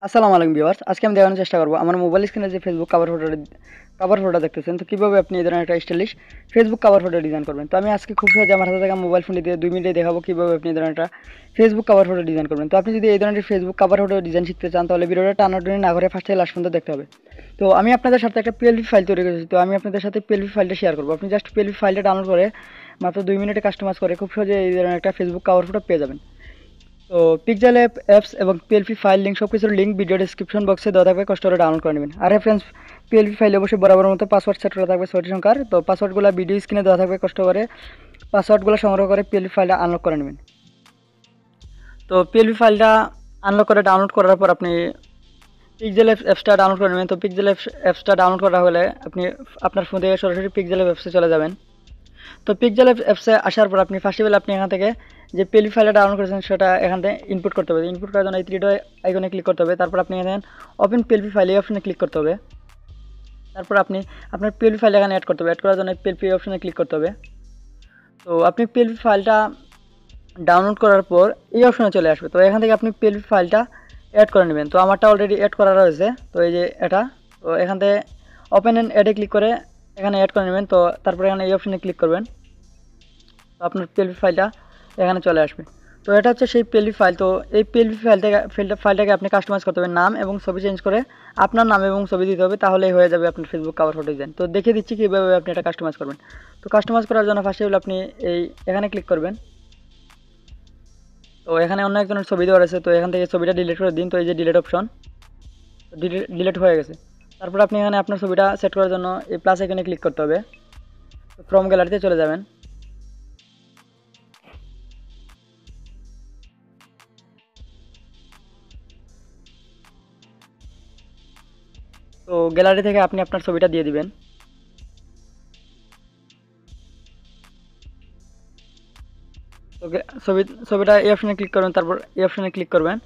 আসসালামু আলাইকুম ভিউয়ার্স, আজকে আমি দেখানোর চেষ্টা করব আমার মোবাইল স্ক্রিনে যে ফেসবুক কভার ফটোটা দেখতেছেন। তো কীভাবে আপনি এই ধরনের একটা stylish Facebook cover photo design করবেন। তো আমি আজকে খুব সহজে আমার হাতে থাকা মোবাইল ফোনটি দিয়ে 2 মিনিটে দেখাবো কীভাবে আপনি এই ধরনের একটা ফেসবুক কভার ফটো ডিজাইন করবেন। তো আপনি যদি এই ধরনের ফেসবুক কভার ফটো ডিজাইন শিখতে চান তাহলে ভিডিওটা টানাটানি না করে ফার্স্ট থেকে লাস্ট পর্যন্ত দেখতে হবে। তো আমি আপনাদের সাথে একটা পিএলপি ফাইল তৈরি করেছি, তো আমি আপনাদের সাথে পিএলপি ফাইলটা শেয়ার করবো। আপনি জাস্ট পিএলপি ফাইলটা ডাউনলোড করে মাত্র 2 মিনিটে কাস্টমাইজ করে খুব সহজে এই ধরনের একটা ফেসবুক কভার ফটো পেয়ে যাবেন। তো পিক্সেল অ্যাপস এবং পিএলপি ফাইল লিঙ্ক সব কিছুর লিঙ্ক ভিডিও ডিসক্রিপশন বক্সে দেওয়া থাকবে, কষ্ট করে ডাউনলোড করে নেবেন। আর ফ্রেন্ডস, পিএলপি ফাইলে অবশ্যই বরাবর মতো পাসওয়ার্ড সেট করা থাকবে 6টি সংখ্যার। তো পাসওয়ার্ডগুলো ভিডিও স্ক্রিনে দেওয়া থাকবে, কষ্ট করে পাসওয়ার্ডগুলো সংগ্রহ করে পিএলপি ফাইলটা আনলক করে নেবেন। তো পিএলপি ফাইলটা আনলক করে ডাউনলোড করার পর আপনি পিক্সেল অ্যাপসটা ডাউনলোড করে নেবেন। তো পিক্সেল অ্যাপসটা ডাউনলোড করা হলে আপনি আপনার ফোন থেকে সরাসরি পিক্সেল অ্যাপসে চলে যাবেন। তো পিক্সেল অ্যাপসে আসার পর আপনি ফার্স্ট অফ অল আপনি এখান থেকে যে পিএলপি ফাইলটা ডাউনলোড করেছেন সেটা এখান থেকে ইনপুট করতে হবে। ইনপুট করার জন্য এই 3 ডট আইকনে ক্লিক করতে হবে। তারপর আপনি এখানে ওপেন পিএলপি ফাইল এই অপশনে ক্লিক করতে হবে। তারপর আপনি আপনার পিএলপি ফাইল এখানে অ্যাড করতে হবে। অ্যাড করার জন্য পিএলপি অপশনে ক্লিক করতে হবে। তো আপনি পিএলপি ফাইলটা ডাউনলোড করার পর এই অপশনে চলে আসবে। তো এখান থেকে আপনি পিএলপি ফাইলটা অ্যাড করে নেবেন। তো আমারটা অলরেডি অ্যাড করা রয়েছে, তো এই যে এটা। তো এখান থেকে ওপেন অ্যান্ড অ্যাডে ক্লিক করে এখানে অ্যাড করে নেবেন। তো তারপরে এখানে এই অপশনে ক্লিক করবেন। তো আপনার পিএলপি ফাইলটা এখানে চলে আসবে। তো এটা হচ্ছে সেই পিএলপি ফাইল। তো এই পিএলপি ফাইলটাকে আপনি কাস্টমাইজ করতে হবে, নাম এবং ছবি চেঞ্জ করে আপনার নাম এবং ছবি দিতে হবে, তাহলেই হয়ে যাবে আপনার ফেসবুক কভার ফটো ডিজাইন। তো দেখিয়ে দিচ্ছি কীভাবে আপনি এটা কাস্টমাইজ করবেন। তো কাস্টমাইজ করার জন্য ফার্স্টে হলো আপনি এখানে ক্লিক করবেন। তো এখানে অন্য একজনের ছবি দেওয়া আছে, তো এখান থেকে ছবিটা ডিলিট করে দিন। তো এই যে ডিলিট অপশন, ডিলিট হয়ে গেছে। তারপর আপনি এখানে আপনার ছবিটা সেট করার জন্য এই প্লাস এখানে ক্লিক করতে হবে। তো ফ্রম গ্যালারিতে চলে যাবেন। তো গ্যালারি থেকে আপনি আপনার ছবিটা দিয়ে দিবেন। তো ছবিটা এই অপশনে ক্লিক করবেন, তারপর এই অপশনে ক্লিক করবেন,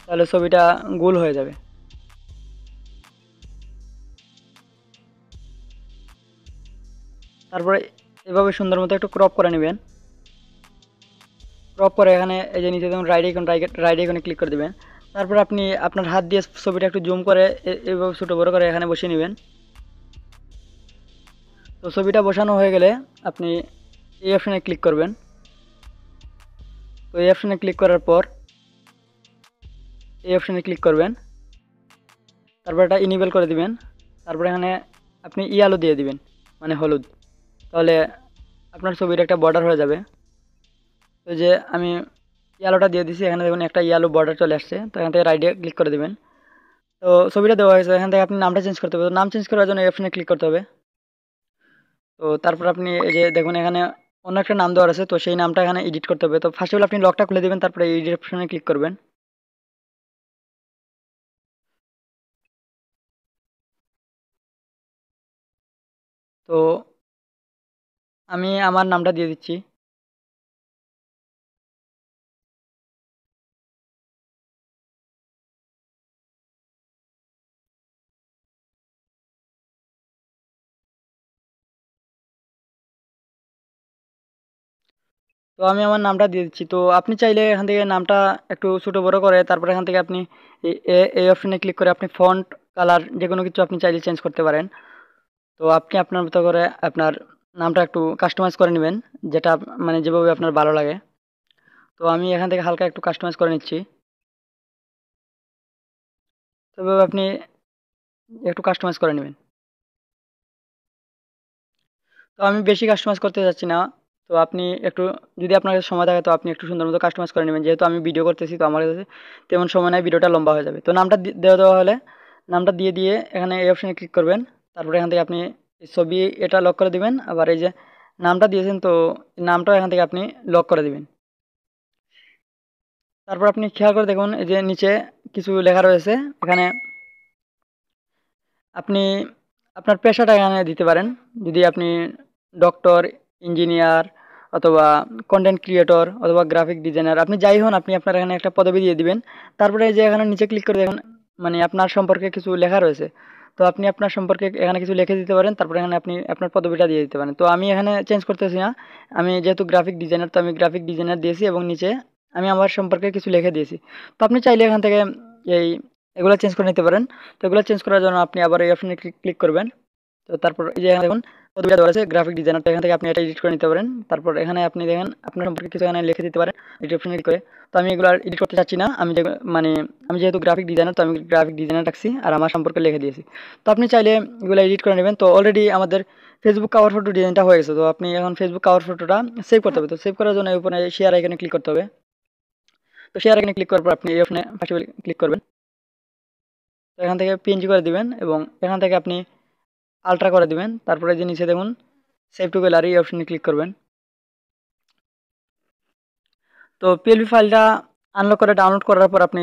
তাহলে ছবিটা গোল হয়ে যাবে। তারপরে এভাবে সুন্দর মতো একটু ক্রপ করে নেবেন। ক্রপ করে এখানে এই যে নিচে যেমন রাইট আইকনে ক্লিক করে দেবেন। তারপর আপনি আপনার হাত দিয়ে ছবিটা একটু জুম করে এভাবে ছোটো বড়ো করে এখানে বসিয়ে নেবেন। তো ছবিটা বসানো হয়ে গেলে আপনি এই অপশনে ক্লিক করবেন। তো এই অপশনে ক্লিক করার পর এই অপশনে ক্লিক করবেন, তারপর এটা ইনেবল করে দিবেন। তারপর এখানে আপনি ইয়ালো দিয়ে দিবেন, মানে হলুদ, তাহলে আপনার ছবির একটা বর্ডার হয়ে যাবে। তো যে আমি ইয়ালোটা দিয়ে দিছি, এখানে দেখুন একটা ইয়ালো বর্ডার চলে আসছে। তো এখান থেকে রাইটে ক্লিক করে দেবেন। তো ছবিটা দেওয়া হয়েছে, এখান থেকে আপনি নামটা চেঞ্জ করতে হবে। তো নাম চেঞ্জ করার জন্য এই অপশনে ক্লিক করতে হবে। তো তারপর আপনি এই যে দেখুন এখানে অন্য একটা নাম দেওয়া আছে, তো সেই নামটা এখানে এডিট করতে হবে। তো ফার্স্ট অফ অল আপনি লকটা খুলে দেবেন, তারপরে এডিট অপশনে ক্লিক করবেন। তো আমি আমার নামটা দিয়ে দিচ্ছি। তো আমি আমার নামটা দিয়ে দিচ্ছি। তো আপনি চাইলে এখান থেকে নামটা একটু ছোটো বড়ো করে তারপর এখান থেকে আপনি এই অপশনে ক্লিক করে আপনি ফন্ট কালার যে কোনো কিছু আপনি চাইলে চেঞ্জ করতে পারেন। তো আপনি আপনার মতো করে আপনার নামটা একটু কাস্টমাইজ করে নেবেন, যেটা মানে যেভাবে আপনার ভালো লাগে। তো আমি এখান থেকে হালকা একটু কাস্টমাইজ করে নিচ্ছি। তো এভাবে আপনি একটু কাস্টমাইজ করে নেবেন। তো আমি বেশি কাস্টমাইজ করতে যাচ্ছি না। তো আপনি একটু, যদি আপনার কাছে সময় থাকে তো আপনি একটু সুন্দর মতো কাস্টমাইজ করে নেবেন। যেহেতু আমি ভিডিও করতেছি, তো আমার কাছে তেমন সময় নেই, ভিডিওটা লম্বা হয়ে যাবে। তো নামটা দেওয়া হলে নামটা দিয়ে এখানে এই অপশানে ক্লিক করবেন। তারপরে এখান থেকে আপনি ছবি এটা লক করে দিবেন। আবার এই যে নামটা দিয়েছেন, তো নামটাও এখান থেকে আপনি লক করে দিবেন। তারপর আপনি খেয়াল করে দেখুন এই যে নিচে কিছু লেখা রয়েছে। এখানে আপনি আপনার পেশাটা এখানে দিতে পারেন। যদি আপনি ডক্টর, ইঞ্জিনিয়ার অথবা কন্টেন্ট ক্রিয়েটর অথবা গ্রাফিক ডিজাইনার, আপনি যাই হন, আপনি আপনার এখানে একটা পদবি দিয়ে দিবেন। তারপরে এই যে এখানে নিচে ক্লিক করে দেখুন মানে আপনার সম্পর্কে কিছু লেখা রয়েছে। তো আপনি আপনার সম্পর্কে এখানে কিছু লিখে দিতে পারেন। তারপরে এখানে আপনি আপনার পদবিটা দিয়ে দিতে পারেন। তো আমি এখানে চেঞ্জ করতেছি না, আমি যেহেতু গ্রাফিক ডিজাইনার, তো আমি গ্রাফিক ডিজাইনার দিয়েছি এবং নিচে আমি আমার সম্পর্কে কিছু লিখে দিয়েছি। তো আপনি চাইলে এখান থেকে এই এগুলো চেঞ্জ করে নিতে পারেন। তো এগুলো চেঞ্জ করার জন্য আপনি আবার এই অপশনে ক্লিক করবেন। তো তারপর এই যে এখানে দেখুন পদবিটা দেওয়া আছে গ্রাফিক ডিজাইনার, তো এখান থেকে আপনি এটা এডিট করে নিতে পারেন। তারপর এখানে আপনি দেখেন আপনার সম্পর্কে কিছু এখানে লিখে দিতে পারেন এডিট অপশনে ক্লিক করে। তো আমি এগুলো এডিট করতে চাচ্ছি না, আমি যে মানে আমি যেহেতু গ্রাফিক ডিজাইনার, তো আমি গ্রাফিক ডিজাইনার রাখছি আর আমার সম্পর্কে লিখে দিয়েছি। তো আপনি চাইলে এগুলো এডিট করে নেবেন। তো অলরেডি আমাদের ফেসবুক কভার ফটো ডিজাইনটা হয়ে গেছে। তো আপনি এখন ফেসবুক কভার ফটোটা সেভ করতে হবে। তো সেভ করার জন্য উপরে শেয়ার আইকনে ক্লিক করতে হবে। তো শেয়ার আইকনে ক্লিক করার পর আপনি এই অপশনে ক্লিক করবেন। তো এখান থেকে পিএনজি করে দিবেন এবং এখান থেকে আপনি আলট্রা করে দিবেন। তারপরে যে নিচে দেখুন সেভ টু গ্যালারি এই অপশনে ক্লিক করবেন। তো পিএলপি ফাইলটা আনলক করে ডাউনলোড করার পর আপনি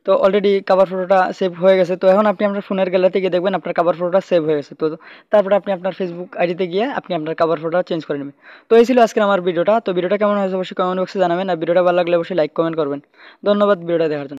তো অলরেডি কভার ফটোটা সেভ হয়ে গেছে। তো এখন আপনি আপনার ফোনের গ্যালারিতে গিয়ে দেখবেন আপনার কভার ফটোটা সেভ হয়ে গেছে। তো তারপরে আপনি আপনার ফেসবুক আইডিতে গিয়ে আপনি আপনার কভার ফটোটা চেঞ্জ করে নেবেন। তো এই ছিল আজকের আমার ভিডিওটা। তো ভিডিওটা কেমন হয়েছে অবশ্যই কমেন্ট বক্সে জানাবেন, আর ভিডিওটা ভালো লাগলে অবশ্যই লাইক কমেন্ট করবেন। ধন্যবাদ ভিডিওটা দেখার জন্য।